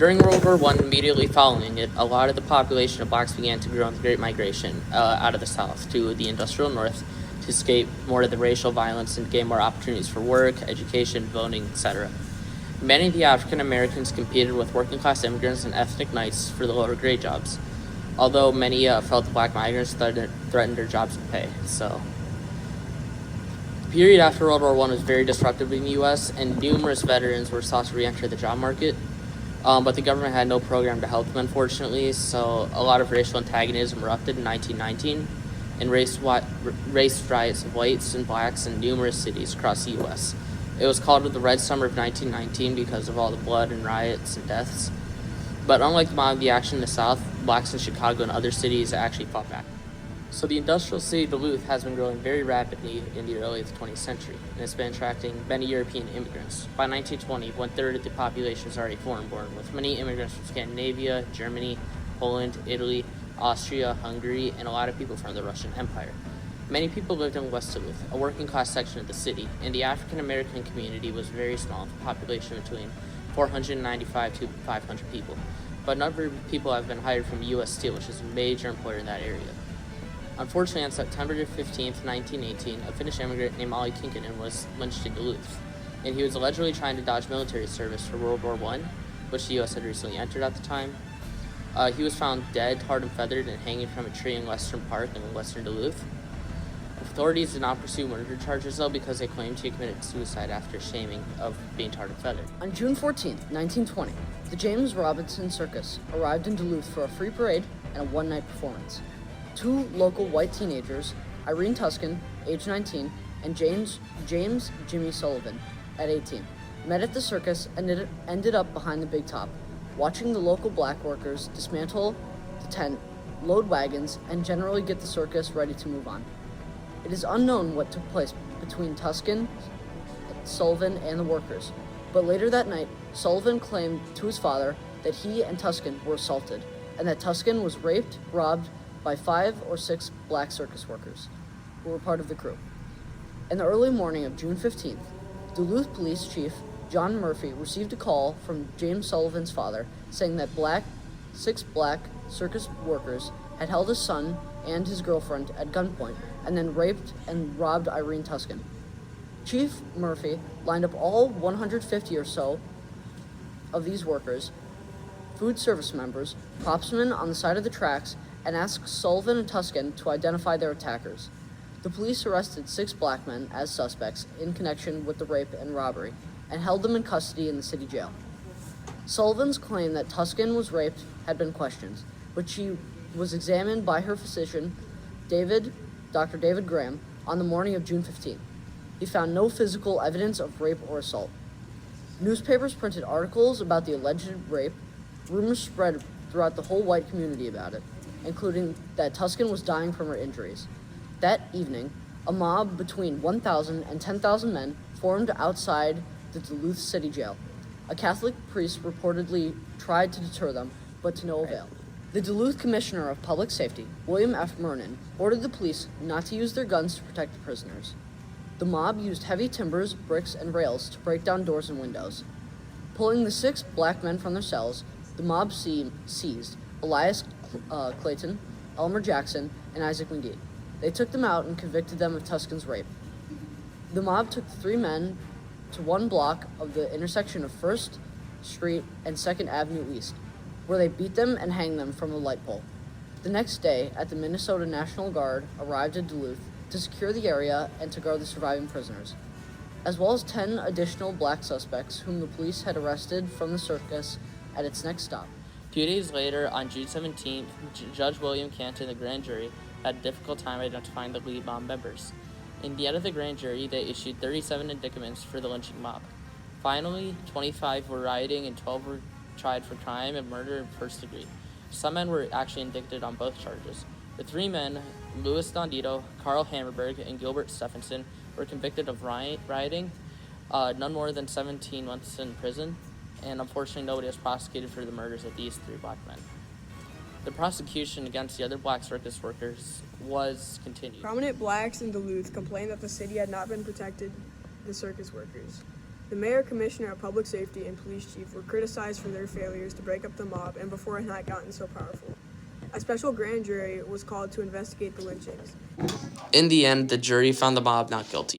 During World War I, immediately following it, a lot of the population of blacks began to grow in the Great Migration out of the South to the industrial North to escape more of the racial violence and gain more opportunities for work, education, voting, etc. Many of the African Americans competed with working class immigrants and ethnic whites for the lower grade jobs, although many felt the black migrants threatened their jobs and pay. So, the period after World War I was very disruptive in the U.S., and numerous veterans were sought to re-enter the job market. But the government had no program to help them, unfortunately, so a lot of racial antagonism erupted in 1919 and race riots of whites and blacks in numerous cities across the U.S. It was called the Red Summer of 1919 because of all the blood and riots and deaths. But unlike the mob action in the South, blacks in Chicago and other cities actually fought back. So the industrial city of Duluth has been growing very rapidly in the early 20th century, and it's been attracting many European immigrants. By 1920, 1/3 of the population was already foreign-born, with many immigrants from Scandinavia, Germany, Poland, Italy, Austria, Hungary, and a lot of people from the Russian Empire. Many people lived in West Duluth, a working-class section of the city, and the African-American community was very small, with a population between 495 to 500 people. But a number of people have been hired from U.S. Steel, which is a major employer in that area. Unfortunately, on September 15, 1918, a Finnish immigrant named Olli Kinkinen was lynched in Duluth, and he was allegedly trying to dodge military service for World War I, which the U.S. had recently entered at the time. He was found dead, tarred and feathered, and hanging from a tree in Western Park in western Duluth. Authorities did not pursue murder charges, though, because they claimed he committed suicide after shaming of being tarred and feathered. On June 14, 1920, the James Robinson Circus arrived in Duluth for a free parade and a one-night performance. Two local white teenagers, Irene Tuscan, age 19, and James Jimmy Sullivan, at 18, met at the circus and ended up behind the big top, watching the local black workers dismantle the tent, load wagons, and generally get the circus ready to move on. It is unknown what took place between Tuscan, Sullivan, and the workers, but later that night, Sullivan claimed to his father that he and Tuscan were assaulted, and that Tuscan was raped, robbed, by 5 or 6 black circus workers who were part of the crew. In the early morning of June 15th, Duluth Police Chief John Murphy received a call from James Sullivan's father saying that 6 black circus workers had held his son and his girlfriend at gunpoint and then raped and robbed Irene Tuscan. Chief Murphy lined up all 150 or so of these workers, food service members, propsmen on the side of the tracks, and asked Sullivan and Tuscan to identify their attackers. The police arrested 6 black men as suspects in connection with the rape and robbery, and held them in custody in the city jail. Sullivan's claim that Tuscan was raped had been questioned, but she was examined by her physician, Dr. David Graham, on the morning of June 15. He found no physical evidence of rape or assault. Newspapers printed articles about the alleged rape. Rumors spread throughout the whole white community about it, including that Tuscan was dying from her injuries. That evening, a mob between 1,000 and 10,000 men formed outside the Duluth City Jail. A Catholic priest reportedly tried to deter them, but to no avail. The Duluth Commissioner of Public Safety, William F. Mernon, ordered the police not to use their guns to protect the prisoners. The mob used heavy timbers, bricks, and rails to break down doors and windows. Pulling the 6 black men from their cells, the mob seized Elias Clayton, Elmer Jackson, and Isaac McGee. They took them out and convicted them of Tuscan's rape. The mob took the 3 men to one block of the intersection of 1st Street and 2nd Avenue East, where they beat them and hanged them from a light pole. The next day, the Minnesota National Guard arrived at Duluth to secure the area and to guard the surviving prisoners, as well as 10 additional black suspects whom the police had arrested from the circus at its next stop. 2 days later, on June 17th, Judge William Canton, the grand jury, had a difficult time identifying the lead mob members. In the end of the grand jury, they issued 37 indictments for the lynching mob. Finally, 25 were rioting and 12 were tried for crime and murder in first degree. Some men were actually indicted on both charges. The 3 men, Louis Dondito, Carl Hammerberg, and Gilbert Stephenson, were convicted of rioting, none more than 17 months in prison, and unfortunately nobody was prosecuted for the murders of these 3 black men. The prosecution against the other black circus workers was continued. Prominent blacks in Duluth complained that the city had not been protected the circus workers. The mayor, commissioner of public safety, and police chief were criticized for their failures to break up the mob and before it had gotten so powerful. A special grand jury was called to investigate the lynchings. In the end, the jury found the mob not guilty.